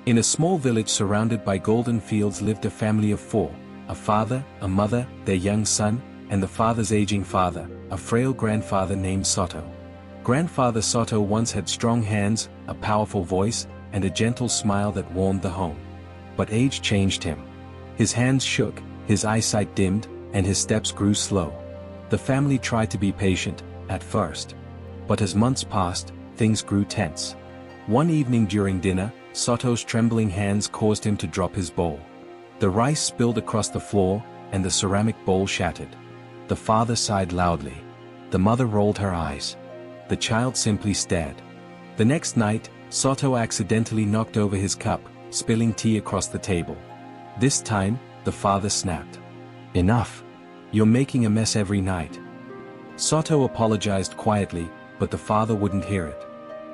In a small village surrounded by golden fields lived a family of four: a father, a mother, their young son, and the father's aging father, a frail grandfather named Soto. Grandfather Soto once had strong hands, a powerful voice, and a gentle smile that warmed the home. But age changed him. His hands shook, his eyesight dimmed, and his steps grew slow. The family tried to be patient, at first. But as months passed, things grew tense. One evening during dinner, Soto's trembling hands caused him to drop his bowl. The rice spilled across the floor, and the ceramic bowl shattered. The father sighed loudly. The mother rolled her eyes. The child simply stared. The next night, Soto accidentally knocked over his cup, spilling tea across the table. This time, the father snapped. "Enough. You're making a mess every night." Soto apologized quietly, but the father wouldn't hear it.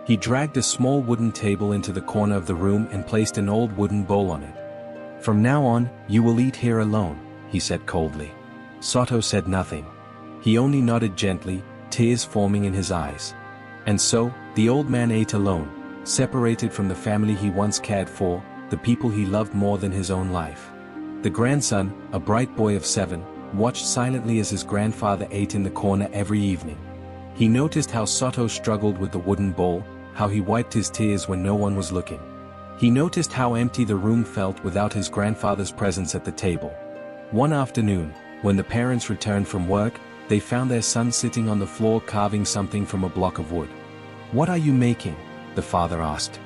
He dragged a small wooden table into the corner of the room and placed an old wooden bowl on it. "From now on, you will eat here alone," he said coldly. Soto said nothing. He only nodded gently, tears forming in his eyes. And so, the old man ate alone, separated from the family he once cared for, the people he loved more than his own life. The grandson, a bright boy of 7, watched silently as his grandfather ate in the corner every evening. He noticed how Soto struggled with the wooden bowl, how he wiped his tears when no one was looking. He noticed how empty the room felt without his grandfather's presence at the table. One afternoon, when the parents returned from work, they found their son sitting on the floor carving something from a block of wood. "What are you making?" the father asked.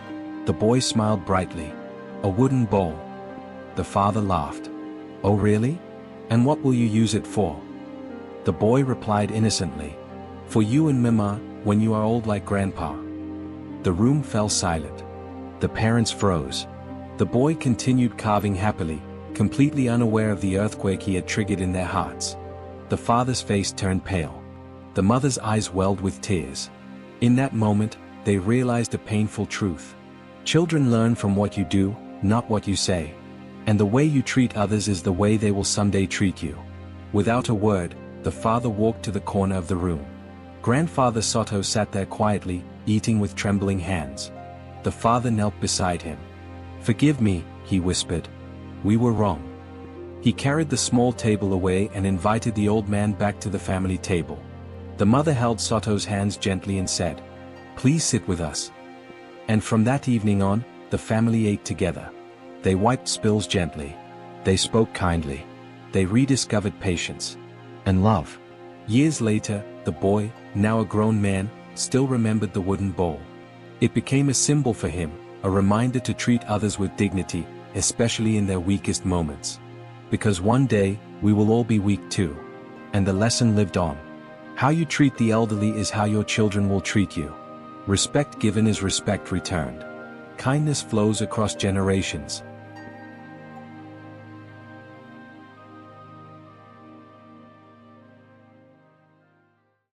The boy smiled brightly. "A wooden bowl." The father laughed. "Oh really? And what will you use it for?" The boy replied innocently. "For you and Mama, when you are old like Grandpa." The room fell silent. The parents froze. The boy continued carving happily, completely unaware of the earthquake he had triggered in their hearts. The father's face turned pale. The mother's eyes welled with tears. In that moment, they realized a painful truth. Children learn from what you do, not what you say. And the way you treat others is the way they will someday treat you. Without a word, the father walked to the corner of the room. Grandfather Soto sat there quietly, eating with trembling hands. The father knelt beside him. "Forgive me," he whispered. "We were wrong." He carried the small table away and invited the old man back to the family table. The mother held Soto's hands gently and said, "Please sit with us." And from that evening on, the family ate together. They wiped spills gently. They spoke kindly. They rediscovered patience and love. Years later, the boy, now a grown man, still remembered the wooden bowl. It became a symbol for him, a reminder to treat others with dignity, especially in their weakest moments. Because one day, we will all be weak too. And the lesson lived on. How you treat the elderly is how your children will treat you. Respect given is respect returned. Kindness flows across generations.